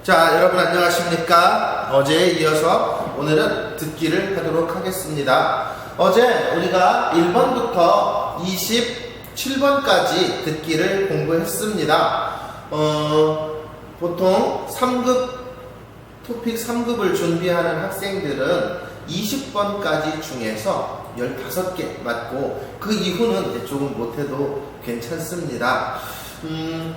자, 여러분 안녕하십니까? 어제에 이어서 오늘은 듣기를 하도록 하겠습니다. 어제 우리가 1번부터 27번까지 듣기를 공부했습니다. 보통 3급, 토픽 3급을 준비하는 학생들은 20번까지 중에서 15개 맞고 그 이후는 조금 못해도 괜찮습니다.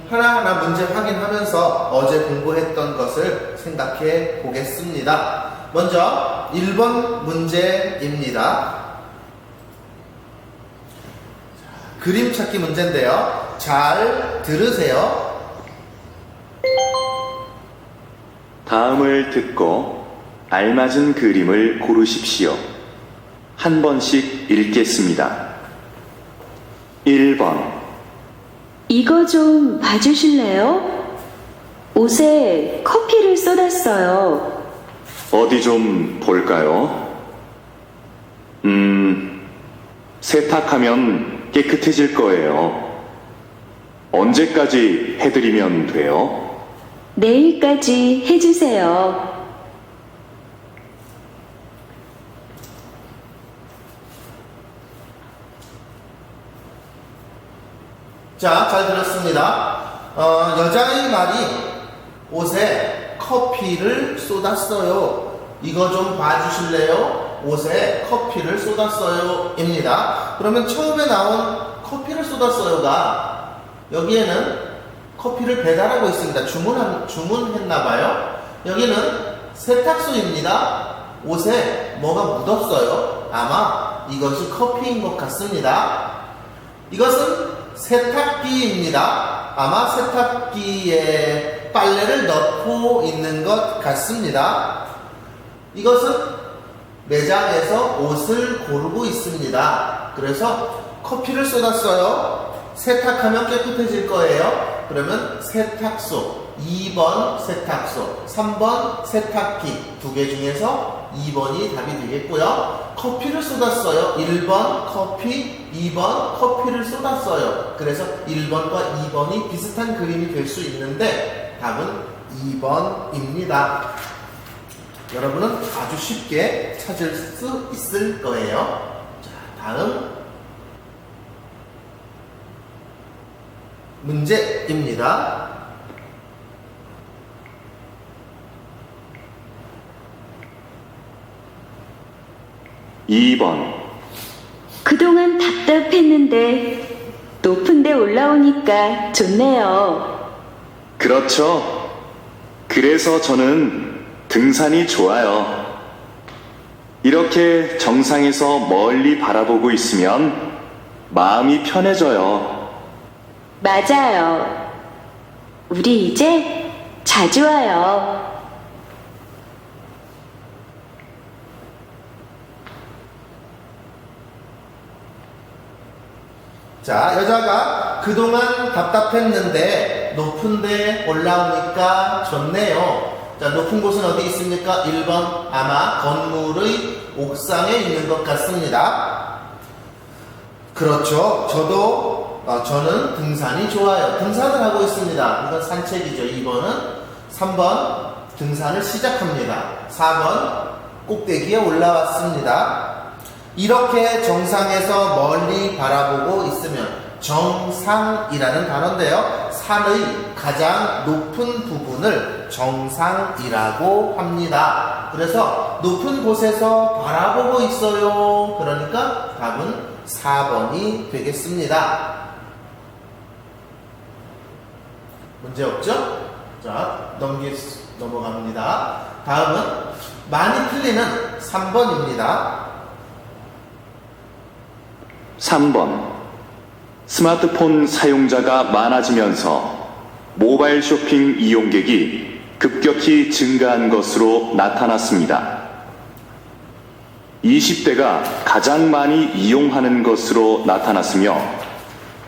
하나하나 문제 확인하면서 어제 공부했던 것을 생각해 보겠습니다. 먼저 1번 문제입니다. 그림 찾기 문제인데요. 잘 들으세요. 다음을 듣고 알맞은 그림을 고르십시오. 한 번씩 읽겠습니다. 1번 이거 좀 봐주실래요? 옷에 커피를 쏟았어요. 어디 좀 볼까요? 세탁하면 깨끗해질 거예요. 언제까지 해드리면 돼요? 내일까지 해주세요. 자, 잘 들었습니다. 여자의 말이 옷에 커피를 쏟았어요. 이거 좀 봐주실래요? 옷에 커피를 쏟았어요. 입니다. 그러면 처음에 나온 커피를 쏟았어요가 여기에는 커피를 배달하고 있습니다. 주문했나봐요. 여기는 세탁소입니다. 옷에 뭐가 묻었어요. 아마 이것이 커피인 것 같습니다. 이것은 세탁기입니다. 아마 세탁기에 빨래를 넣고 있는 것 같습니다. 이것은 매장에서 옷을 고르고 있습니다. 그래서 커피를 쏟았어요. 세탁하면 깨끗해질 거예요. 그러면 세탁소, 2번 세탁소, 3번 세탁기 두 개 중에서 2번이 답이 되겠고요. 커피를 쏟았어요. 1번 커피, 2번 커피를 쏟았어요. 그래서 1번과 2번이 비슷한 그림이 될 수 있는데 답은 2번입니다. 여러분은 아주 쉽게 찾을 수 있을 거예요. 자, 다음 문제입니다. (2번) 그동안 답답했는데 높은 데 올라오니까 좋네요. 그렇죠. 그래서 저는 등산이 좋아요. 이렇게 정상에서 멀리 바라보고 있으면 마음이 편해져요. 맞아요. 우리 이제 자주 와요. 자, 여자가 그동안 답답했는데 높은 데 올라오니까 좋네요. 자, 높은 곳은 어디 있습니까? 1번 아마 건물의 옥상에 있는 것 같습니다. 그렇죠. 저는 등산이 좋아요. 등산을 하고 있습니다. 이건 산책이죠. 2번은 3번 등산을 시작합니다. 4번 꼭대기에 올라왔습니다. 이렇게 정상에서 멀리 바라보고 있으면 정상이라는 단어인데요. 산의 가장 높은 부분을 정상이라고 합니다. 그래서 높은 곳에서 바라보고 있어요. 그러니까 답은 4번이 되겠습니다. 문제 없죠? 자, 넘어갑니다. 다음은 많이 틀리는 3번입니다. 3번 스마트폰 사용자가 많아지면서 모바일 쇼핑 이용객이 급격히 증가한 것으로 나타났습니다. 20대가 가장 많이 이용하는 것으로 나타났으며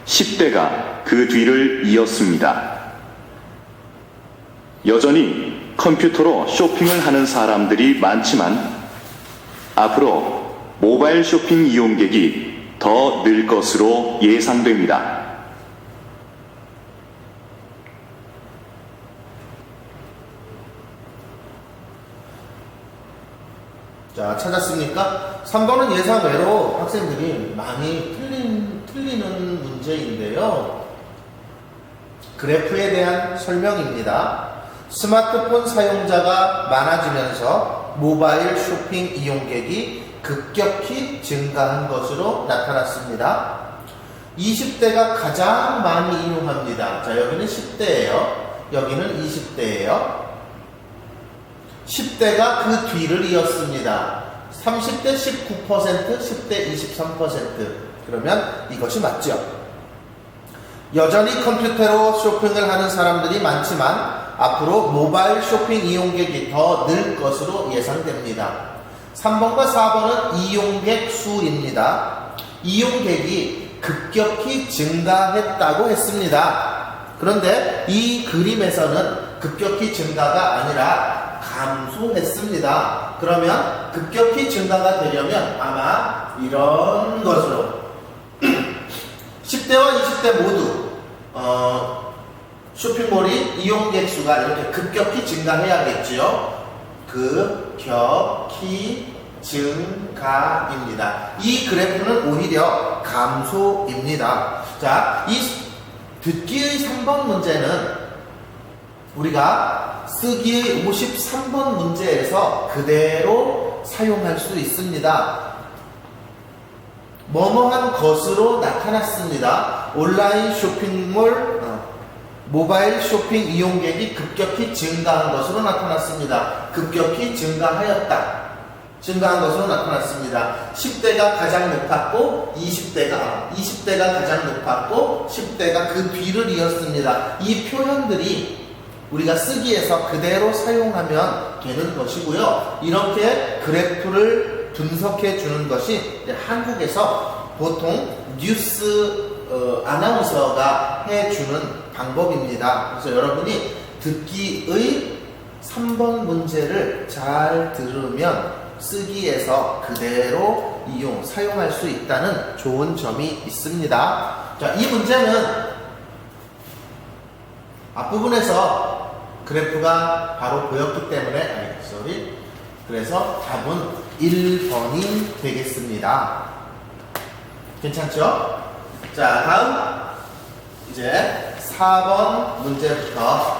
10대가 그 뒤를 이었습니다. 여전히 컴퓨터로 쇼핑을 하는 사람들이 많지만 앞으로 모바일 쇼핑 이용객이 더 늘 것으로 예상됩니다. 자, 찾았습니까? 3번은 예상외로 학생들이 많이 틀리는 문제인데요. 그래프에 대한 설명입니다. 스마트폰 사용자가 많아지면서 모바일 쇼핑 이용객이 급격히 증가한 것으로 나타났습니다. 20대가 가장 많이 이용합니다. 자, 여기는 10대예요. 여기는 20대예요. 10대가 그 뒤를 이었습니다. 30대 19%, 10대 23%. 그러면 이것이 맞죠. 여전히 컴퓨터로 쇼핑을 하는 사람들이 많지만 앞으로 모바일 쇼핑 이용객이 더 늘 것으로 예상됩니다. 3번과 4번은 이용객 수입니다. 이용객이 급격히 증가했다고 했습니다. 그런데 이 그림에서는 급격히 증가가 아니라 감소했습니다. 그러면 급격히 증가가 되려면 아마 이런 것으로 10대와 20대 모두 쇼핑몰이 이용객 수가 이렇게 급격히 증가해야겠지요. 급격히 증가입니다. 이 그래프는 오히려 감소입니다. 자, 이 듣기의 3번 문제는 우리가 쓰기의 53번 문제에서 그대로 사용할 수 있습니다. 뭐뭐한 것으로 나타났습니다. 온라인 쇼핑몰, 모바일 쇼핑 이용객이 급격히 증가한 것으로 나타났습니다. 급격히 증가하였다. 증가한 것으로 나타났습니다. 10대가 가장 높았고 20대가 가장 높았고 10대가 그 뒤를 이었습니다. 이 표현들이 우리가 쓰기에서 그대로 사용하면 되는 것이고요. 이렇게 그래프를 분석해 주는 것이 한국에서 보통 뉴스 아나운서가 해주는 방법입니다. 그래서 여러분이 듣기의 3번 문제를 잘 들으면 쓰기에서 그대로 사용할 수 있다는 좋은 점이 있습니다. 자, 이 문제는 앞부분에서 그래프가 바로 보였기 때문에, 그래서 답은 1번이 되겠습니다. 괜찮죠? 자, 다음 이제 4번 문제부터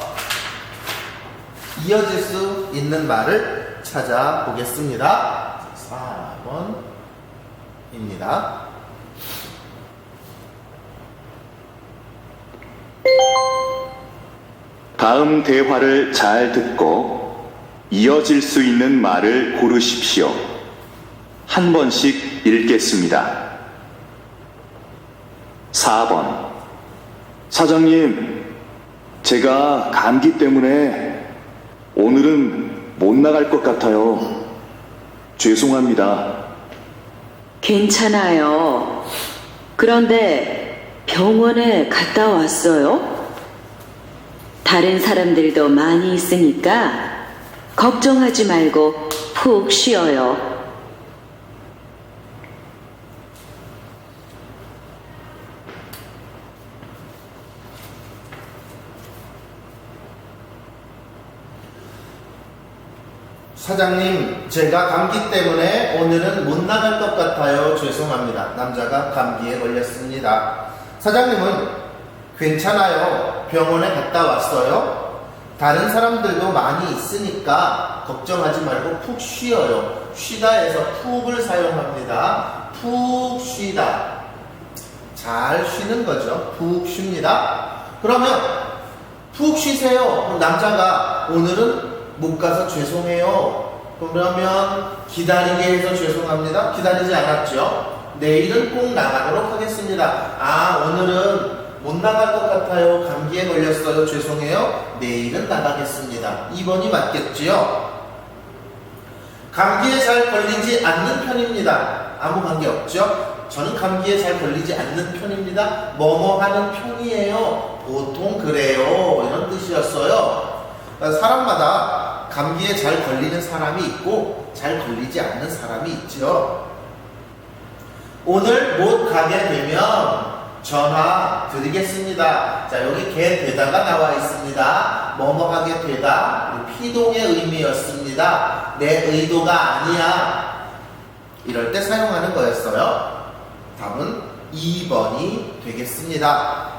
이어질 수 있는 말을 찾아보겠습니다. 4번입니다. 다음 대화를 잘 듣고 이어질 수 있는 말을 고르십시오. 한 번씩 읽겠습니다. 4번. 사장님, 제가 감기 때문에 오늘은 못 나갈 것 같아요. 죄송합니다. 괜찮아요. 그런데 병원에 갔다 왔어요? 다른 사람들도 많이 있으니까 걱정하지 말고 푹 쉬어요. 사장님, 제가 감기 때문에 오늘은 못 나갈 것 같아요. 죄송합니다. 남자가 감기에 걸렸습니다. 사장님은 괜찮아요. 병원에 갔다 왔어요. 다른 사람들도 많이 있으니까 걱정하지 말고 푹 쉬어요. 쉬다에서 푹을 사용합니다. 푹 쉬다. 잘 쉬는 거죠. 푹 쉽니다. 그러면 푹 쉬세요. 그럼 남자가 오늘은 못 가서 죄송해요. 그러면 기다리게 해서 죄송합니다. 기다리지 않았죠. 내일은 꼭 나가도록 하겠습니다. 오늘은 못 나갈 것 같아요. 감기에 걸렸어요. 죄송해요. 내일은 나가겠습니다. 2번이 맞겠지요? 감기에 잘 걸리지 않는 편입니다. 아무 관계 없죠? 저는 감기에 잘 걸리지 않는 편입니다. 뭐뭐 하는 편이에요. 보통 그래요. 이런 뜻이었어요. 그러니까 사람마다 감기에 잘 걸리는 사람이 있고 잘 걸리지 않는 사람이 있죠. 오늘 못 가게 되면 전화 드리겠습니다. 자, 여기 게 되다가 나와 있습니다. 뭐뭐 하게 되다, 피동의 의미였습니다. 내 의도가 아니야. 이럴 때 사용하는 거였어요. 답은 2번이 되겠습니다.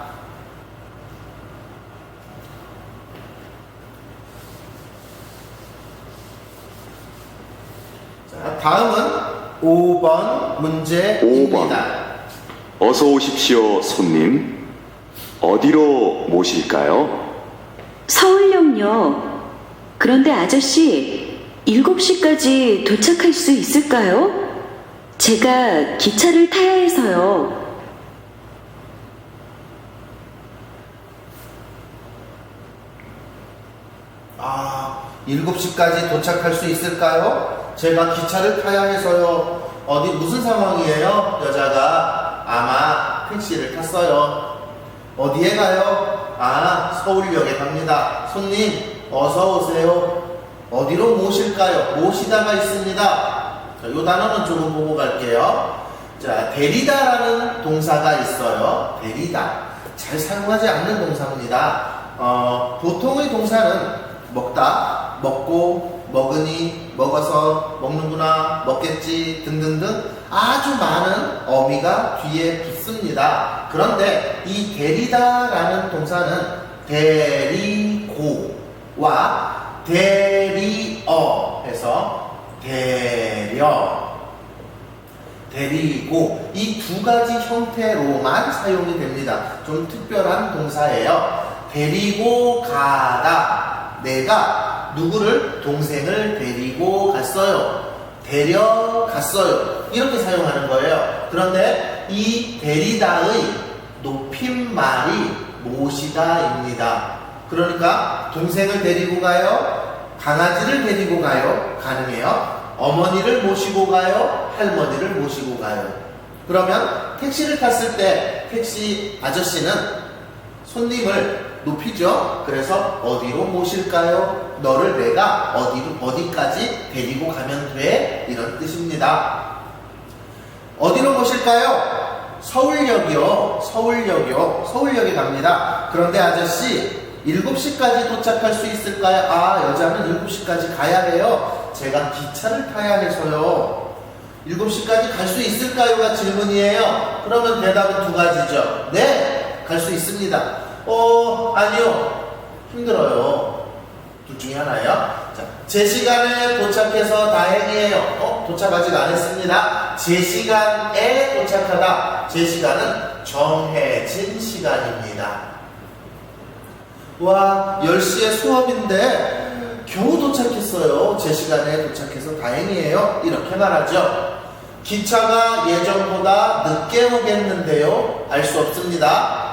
자, 다음은 5번 문제입니다. 어서 오십시오, 손님. 어디로 모실까요? 서울역요. 그런데 아저씨, 7시까지 도착할 수 있을까요? 제가 기차를 타야 해서요. 아, 7시까지 도착할 수 있을까요? 제가 기차를 타야 해서요. 어디 무슨 상황이에요? 여자가 아마 택시를 탔어요. 어디에 가요? 아, 서울역에 갑니다. 손님, 어서 오세요. 어디로 모실까요? 모시다가 있습니다. 자, 요 단어는 조금 보고 갈게요. 자, 데리다라는 동사가 있어요. 데리다. 잘 사용하지 않는 동사입니다. 보통의 동사는 먹다, 먹고, 먹으니, 먹어서, 먹는구나, 먹겠지 등등등 아주 많은 어미가 뒤에 붙습니다. 그런데 이 데리다라는 동사는 데리고와 데리어 해서 데리고 이 두 가지 형태로만 사용이 됩니다. 좀 특별한 동사예요. 데리고 가다. 내가 누구를 동생을 데리고 갔어요. 데려갔어요. 이렇게 사용하는 거예요. 그런데 이 데리다의 높임말이 모시다입니다. 그러니까 동생을 데리고 가요. 강아지를 데리고 가요. 가능해요. 어머니를 모시고 가요. 할머니를 모시고 가요. 그러면 택시를 탔을 때 택시 아저씨는 손님을 높이죠. 그래서 어디로 모실까요? 너를 내가 어디까지 데리고 가면 돼? 이런 뜻입니다. 어디로 모실까요? 서울역이요. 서울역에 갑니다. 그런데 아저씨 7시까지 도착할 수 있을까요? 아, 여자는 7시까지 가야 해요. 제가 기차를 타야 해서요. 7시까지 갈 수 있을까요가 질문이에요. 그러면 대답은 두 가지죠. 네, 갈 수 있습니다. 아니요. 힘들어요. 둘 중에 하나예요. 자, 제 시간에 도착해서 다행이에요. 도착 아직 안 했습니다. 제 시간에 도착하다. 제 시간은 정해진 시간입니다. 와, 10시에 수업인데 겨우 도착했어요. 제 시간에 도착해서 다행이에요. 이렇게 말하죠. 기차가 예정보다 늦게 오겠는데요. 알 수 없습니다.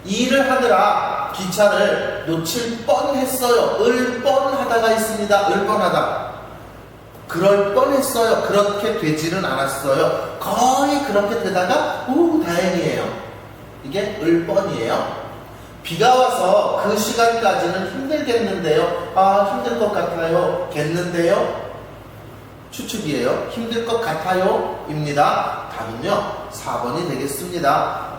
이 일을 하느라 기차를 놓칠 뻔했어요. 을 뻔하다가 있습니다. 을 뻔하다. 그럴 뻔했어요. 그렇게 되지는 않았어요. 거의 그렇게 되다가 다행이에요. 이게 을 뻔이에요. 비가 와서 그 시간까지는 힘들겠는데요. 아, 힘들 것 같아요. 겠는데요. 추측이에요. 힘들 것 같아요. 입니다. 답은요, 4번이 되겠습니다.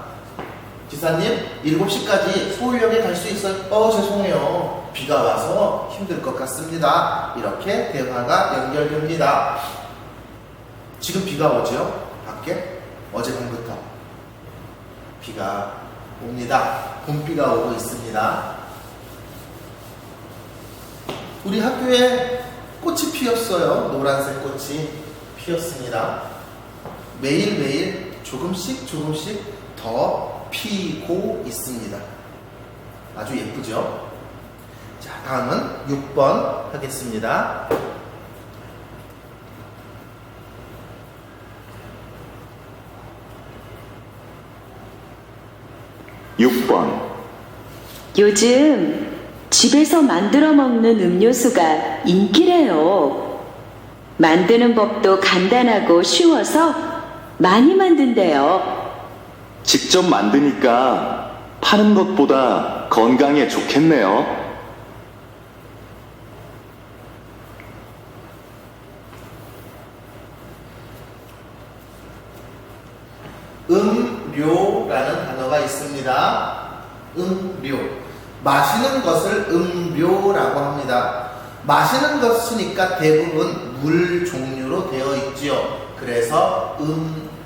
기사님, 7시까지 서울역에 갈 수 있어요? 죄송해요. 비가 와서 힘들 것 같습니다. 이렇게 대화가 연결됩니다. 지금 비가 오죠? 밖에? 어젯밤부터 비가 옵니다. 봄비가 오고 있습니다. 우리 학교에 꽃이 피었어요. 노란색 꽃이 피었습니다. 매일매일 조금씩 더 피고 있습니다. 아주 예쁘죠? 자, 다음은 6번 하겠습니다. 요즘 집에서 만들어 먹는 음료수가 인기래요. 만드는 법도 간단하고 쉬워서 많이 만든대요. 직접 만드니까 파는 것보다 건강에 좋겠네요. 음료라는 단어가 있습니다. 음료. 마시는 것을 음료라고 합니다. 마시는 것이니까 대부분 물 종류로 되어 있지요. 그래서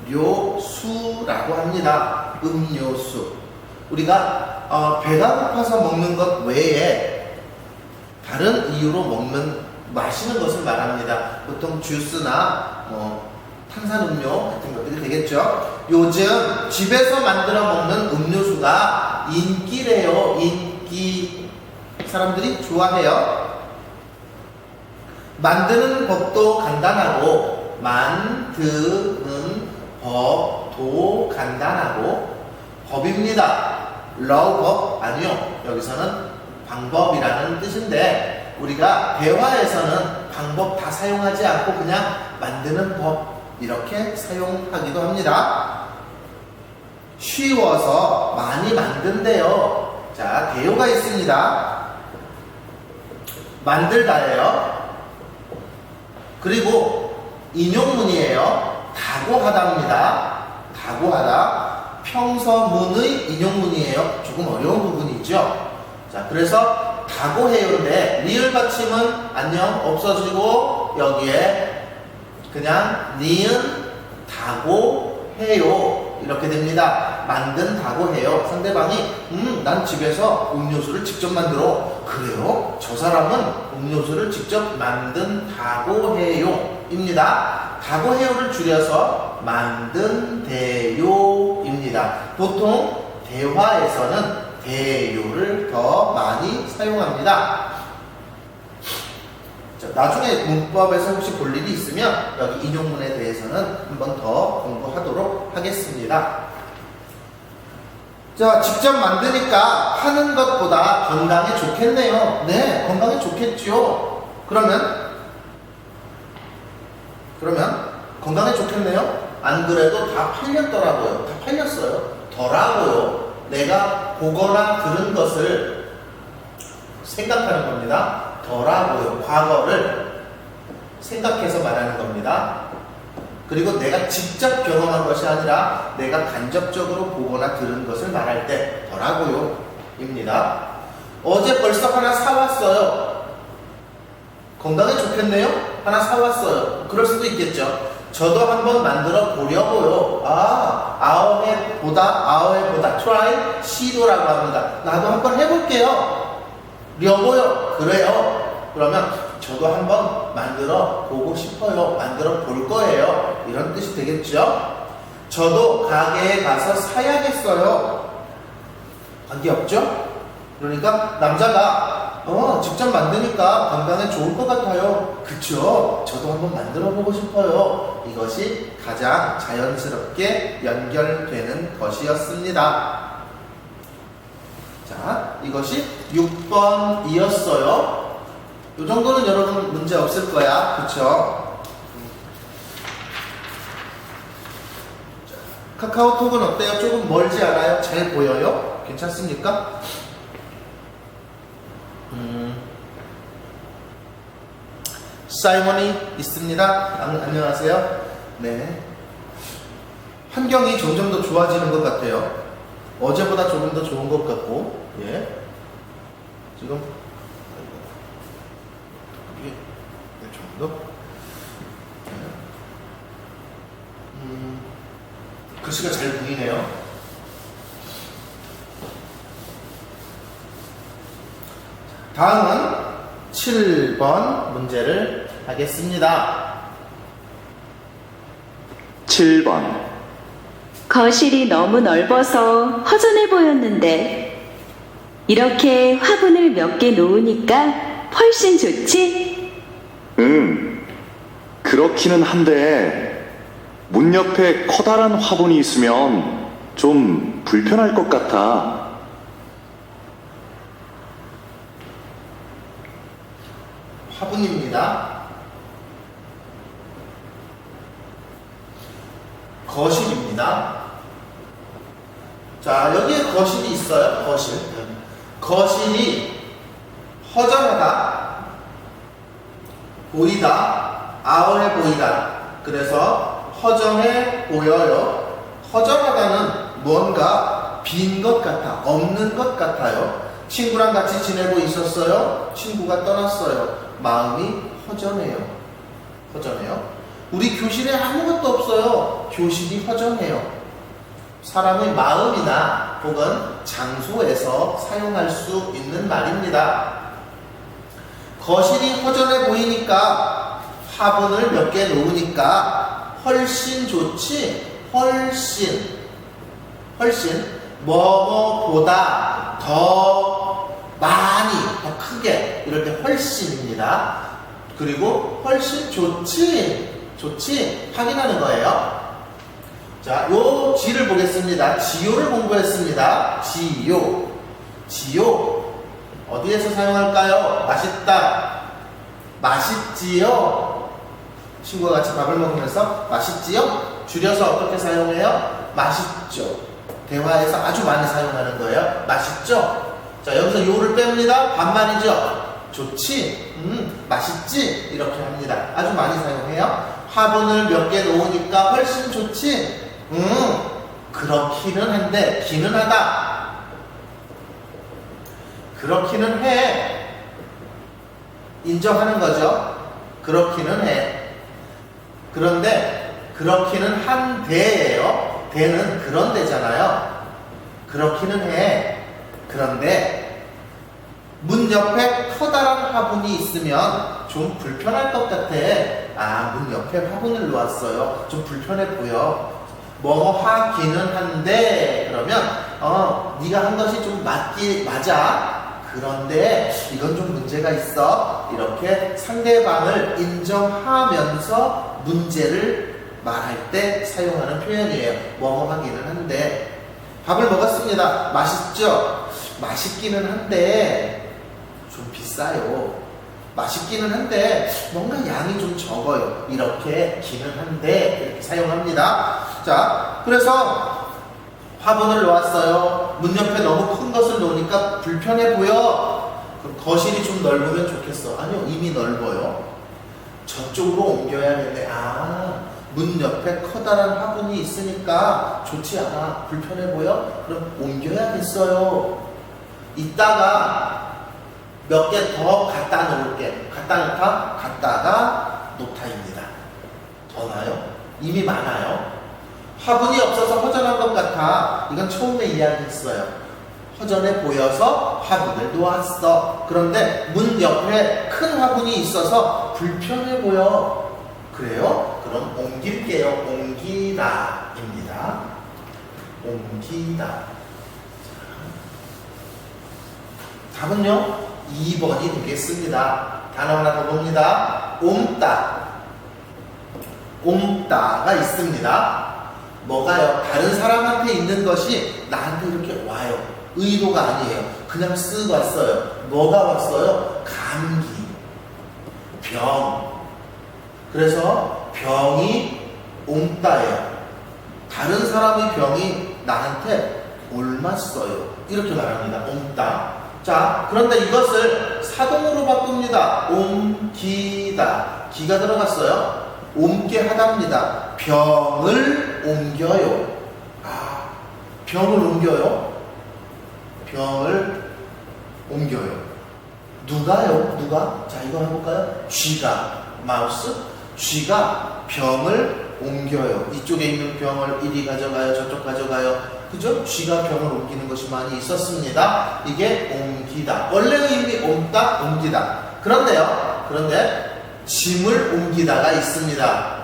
음료수라고 합니다. 음료수. 우리가 배가 고파서 먹는 것 외에 다른 이유로 마시는 것을 말합니다. 보통 주스나 탄산음료 같은 것들이 되겠죠. 요즘 집에서 만들어 먹는 음료수가 인기래요. 인기. 사람들이 좋아해요. 만드는 법도 간단하고 만드는 법도 간단하고 법입니다. 법 아니요. 여기서는 방법이라는 뜻인데 우리가 대화에서는 방법 다 사용하지 않고 그냥 만드는 법 이렇게 사용하기도 합니다. 쉬워서 많이 만든대요. 자, 대요가 있습니다. 만들다예요. 그리고 인용문이에요. 다고하다입니다. 다고하다. 평서문의 인용문이에요. 조금 어려운 부분이 있죠. 자, 그래서 다고해요인데 리을 받침은 안녕 없어지고 여기에 그냥 니은 다고해요 이렇게 됩니다. 만든 다고해요. 상대방이 난 집에서 음료수를 직접 만들어. 그래요? 저 사람은 음료수를 직접 만든 다고해요 입니다. 다고해요를 줄여서 만든대요 입니다. 보통 대화에서는 대요를 더 많이 사용합니다. 자, 나중에 문법에서 혹시 볼 일이 있으면 여기 인용문에 대해서는 한 번 더 공부하도록 하겠습니다. 자, 직접 만드니까 하는 것보다 건강에 좋겠네요. 네, 건강에 좋겠죠. 그러면 건강에 좋겠네요. 안 그래도 다 팔렸더라고요. 다 팔렸어요. 더라고요. 내가 보거나 들은 것을 생각하는 겁니다. 더라고요. 과거를 생각해서 말하는 겁니다. 그리고 내가 직접 경험한 것이 아니라 내가 간접적으로 보거나 들은 것을 말할 때 더라고요 입니다. 어제 벌써 하나 사왔어요. 건강에 좋겠네요. 하나 사왔어요. 그럴 수도 있겠죠. 저도 한번 만들어 보려고요. 아어해보다 try 시도라고 합니다. 나도 한번 해볼게요. 려고요. 그래요. 그러면 저도 한번 만들어 보고 싶어요. 만들어 볼 거예요. 이런 뜻이 되겠죠. 저도 가게에 가서 사야겠어요. 관계없죠? 그러니까 남자가 직접 만드니까 건강에 좋을 것 같아요. 그쵸? 저도 한번 만들어 보고 싶어요. 이것이 가장 자연스럽게 연결되는 것이었습니다. 자, 이것이 6번이었어요. 이 정도는 여러분 문제 없을 거야. 그쵸? 카카오톡은 어때요? 조금 멀지 않아요? 잘 보여요? 괜찮습니까? 사이먼이 있습니다. 안녕하세요. 네. 환경이 점점 더 좋아지는 것 같아요. 어제보다 조금 더 좋은 것 같고, 예. 지금, 이게, 좀 더. 글씨가 잘 보이네요. 다음은 7번 문제를 하겠습니다. 7번. 거실이 너무 넓어서 허전해 보였는데 이렇게 화분을 몇 개 놓으니까 훨씬 좋지? 그렇기는 한데 문 옆에 커다란 화분이 있으면 좀 불편할 것 같아. 화분입니다. 거실입니다. 자, 여기에 거실이 있어요. 거실. 거실이 허전하다, 보이다, 아워해 보이다. 그래서 허전해 보여요. 허전하다는 뭔가 빈 것 같아, 없는 것 같아요. 친구랑 같이 지내고 있었어요. 친구가 떠났어요. 마음이 허전해요. 허전해요. 우리 교실에 아무것도 없어요. 교실이 허전해요. 사람의 마음이나 혹은 장소에서 사용할 수 있는 말입니다. 거실이 허전해 보이니까 화분을 몇 개 놓으니까 훨씬 좋지. 훨씬 뭐뭐보다 더 많이 더 크게 이럴 때 훨씬입니다. 그리고 훨씬 좋지 확인하는 거예요. 자, 요 지를 보겠습니다. 지요를 공부했습니다. 지요 어디에서 사용할까요? 맛있다, 맛있지요. 친구와 같이 밥을 먹으면서 맛있지요? 줄여서 어떻게 사용해요? 맛있죠. 대화에서 아주 많이 사용하는 거예요. 맛있죠? 자, 여기서 요를 뺍니다. 반말이죠. 좋지? 맛있지? 이렇게 합니다. 아주 많이 사용해요. 화분을 몇 개 놓으니까 훨씬 좋지? 그렇기는 한데, 기는 하다. 그렇기는 해. 인정하는 거죠. 그렇기는 해. 그런데 그렇기는 한데예요. 대는 그런데잖아요. 그렇기는 해. 그런데 문 옆에 커다란 화분이 있으면 좀 불편할 것 같아. 아, 문 옆에 화분을 놓았어요. 좀 불편해 보여. 뭐뭐 하기는 한데, 그러면 네가 한 것이 좀 맞아. 그런데 이건 좀 문제가 있어. 이렇게 상대방을 인정하면서 문제를 말할 때 사용하는 표현이에요. 뭐뭐 하기는 한데. 밥을 먹었습니다. 맛있죠? 맛있기는 한데 좀 비싸요. 맛있기는 한데 뭔가 양이 좀 적어요. 이렇게 기는 한데 이렇게 사용합니다. 자, 그래서 화분을 놓았어요. 문 옆에 너무 큰 것을 놓으니까 불편해 보여. 그럼 거실이 좀 넓으면 좋겠어. 아니요, 이미 넓어요. 저쪽으로 옮겨야겠네. 아, 문 옆에 커다란 화분이 있으니까 좋지 않아. 불편해 보여? 그럼 옮겨야겠어요. 이따가 몇 개 더 갖다 놓을게. 갖다가 놓다입니다. 더 나요? 이미 많아요. 화분이 없어서 허전한 것 같아. 이건 처음에 이야기했어요. 허전해 보여서 화분을 놓았어. 그런데 문 옆에 큰 화분이 있어서 불편해 보여. 그래요? 그럼 옮길게요. 옮기다입니다. 옮기다. 답은요? 2번이 되겠습니다. 단어 하나 더 봅니다. 옮다가 있습니다. 뭐가요? 다른 사람한테 있는 것이 나한테 이렇게 와요. 의도가 아니에요. 그냥 쓱 왔어요. 뭐가 왔어요? 감기, 병. 그래서 병이 옮다예요. 다른 사람의 병이 나한테 옮았어요. 이렇게 말합니다. 옮다. 자, 그런데 이것을 사동으로 바꿉니다. 옮기다. 기가 들어갔어요. 옮게 하답니다. 병을 옮겨요. 아, 병을 옮겨요? 병을 옮겨요. 누가요? 누가? 자, 이거 해볼까요? 쥐가, 마우스? 쥐가 병을 옮겨요. 이쪽에 있는 병을 이리 가져가요. 저쪽 가져가요. 그죠? 쥐가 병을 옮기는 것이 많이 있었습니다. 이게 옮기다. 원래 의미 옮다, 옮기다. 그런데 짐을 옮기다가 있습니다.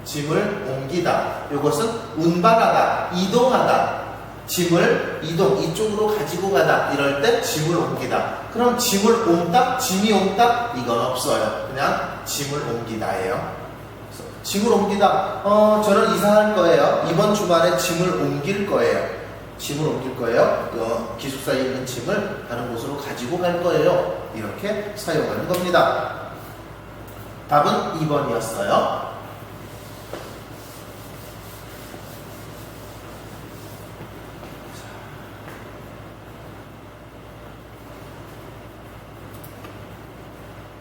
짐을 옮기다. 이것은 운반하다, 이동하다. 짐을 이쪽으로 가지고 가다. 이럴 때 짐을 옮기다. 그럼 짐을 옮다, 짐이 옮다? 이건 없어요. 그냥 짐을 옮기다예요. 짐을 옮기다. 저는 이사할 거예요. 이번 주말에 짐을 옮길 거예요. 기숙사에 있는 짐을 다른 곳으로 가지고 갈 거예요. 이렇게 사용하는 겁니다. 답은 2번이었어요.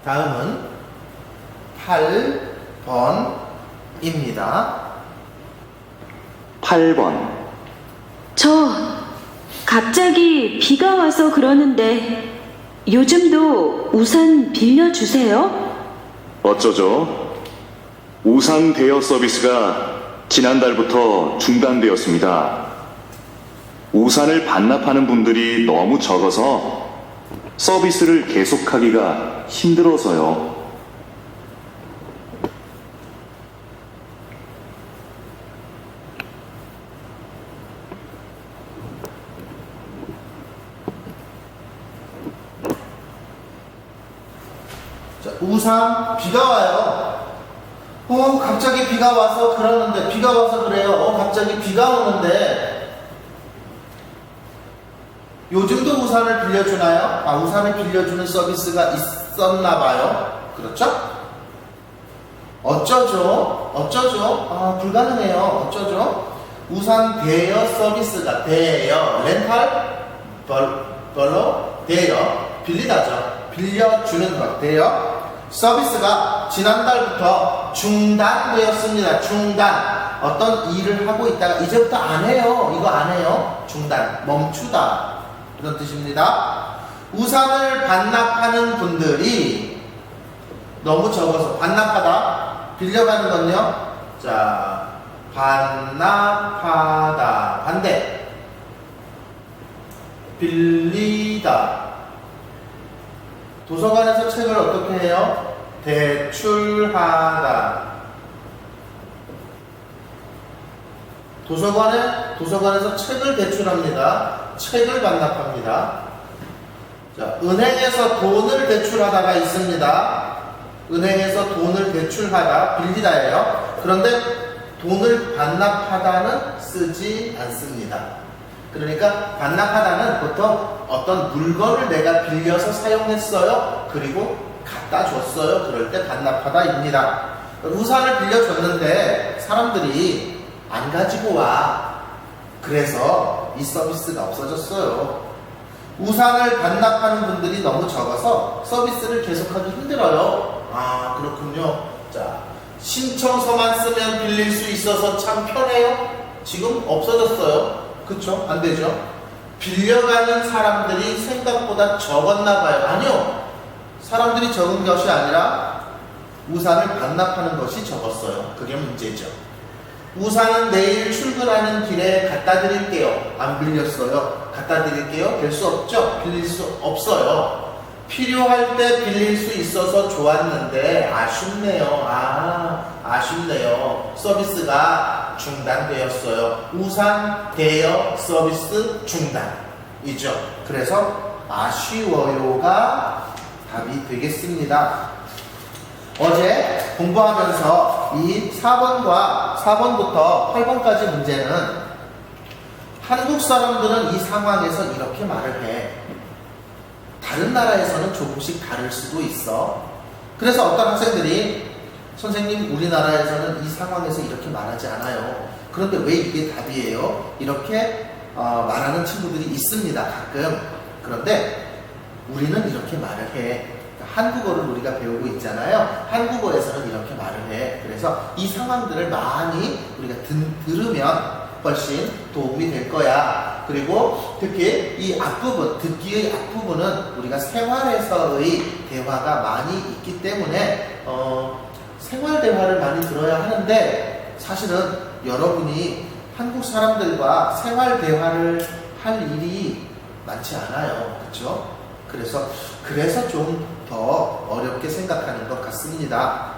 다음은 8번입니다. 8번. 저 갑자기 비가 와서 그러는데 요즘도 우산 빌려주세요? 어쩌죠? 우산 대여 서비스가 지난달부터 중단되었습니다. 우산을 반납하는 분들이 너무 적어서 서비스를 계속하기가 힘들어서요. 자, 우산, 비가 와요. 갑자기 비가 와서 그러는데, 비가 와서 그래요. 갑자기 비가 오는데, 요즘도 우산을 빌려주나요? 우산을 빌려주는 서비스가 있었나봐요. 그렇죠? 어쩌죠? 불가능해요. 어쩌죠? 우산 대여 서비스가, 대여, 렌탈, 대여, 빌리다죠. 빌려주는 것, 대여. 서비스가 지난달부터 중단되었습니다. 중단. 어떤 일을 하고 있다가 이제부터 안 해요. 이거 안 해요. 중단. 멈추다. 이런 뜻입니다. 우산을 반납하는 분들이 너무 적어서, 반납하다. 빌려가는 건요. 자, 반납하다. 반대. 빌리다. 도서관에서 책을 어떻게 해요? 대출하다. 도서관에서 책을 대출합니다. 책을 반납합니다. 자, 은행에서 돈을 대출하다가 있습니다. 은행에서 돈을 대출하다, 빌리다예요. 그런데 돈을 반납하다는 쓰지 않습니다. 그러니까 반납하다는 보통 어떤 물건을 내가 빌려서 사용했어요. 그리고 갖다 줬어요. 그럴 때 반납하다입니다. 우산을 빌려줬는데 사람들이 안 가지고 와. 그래서 이 서비스가 없어졌어요. 우산을 반납하는 분들이 너무 적어서 서비스를 계속하기 힘들어요. 그렇군요. 자, 신청서만 쓰면 빌릴 수 있어서 참 편해요. 지금 없어졌어요. 그쵸? 안 되죠? 빌려가는 사람들이 생각보다 적었나 봐요. 아니요. 사람들이 적은 것이 아니라 우산을 반납하는 것이 적었어요. 그게 문제죠. 우산은 내일 출근하는 길에 갖다 드릴게요. 안 빌렸어요. 갖다 드릴게요. 될 수 없죠? 빌릴 수 없어요. 필요할 때 빌릴 수 있어서 좋았는데 아쉽네요. 아쉽네요. 서비스가 중단되었어요. 우산 대여 서비스 중단이죠. 그래서 아쉬워요가 답이 되겠습니다. 어제 공부하면서 이 4번부터 8번까지 문제는 한국 사람들은 이 상황에서 이렇게 말을 해. 다른 나라에서는 조금씩 다를 수도 있어. 그래서 어떤 학생들이 선생님, 우리나라에서는 이 상황에서 이렇게 말하지 않아요. 그런데 왜 이게 답이에요? 이렇게 말하는 친구들이 있습니다. 가끔. 그런데 우리는 이렇게 말을 해. 한국어를 우리가 배우고 있잖아요. 한국어에서는 이렇게 말을 해. 그래서 이 상황들을 많이 우리가 들으면 훨씬 도움이 될 거야. 그리고 특히 이 앞부분, 듣기의 앞부분은 우리가 생활에서의 대화가 많이 있기 때문에 생활 대화를 많이 들어야 하는데, 사실은 여러분이 한국 사람들과 생활 대화를 할 일이 많지 않아요. 그렇죠? 그래서 좀 더 어렵게 생각하는 것 같습니다.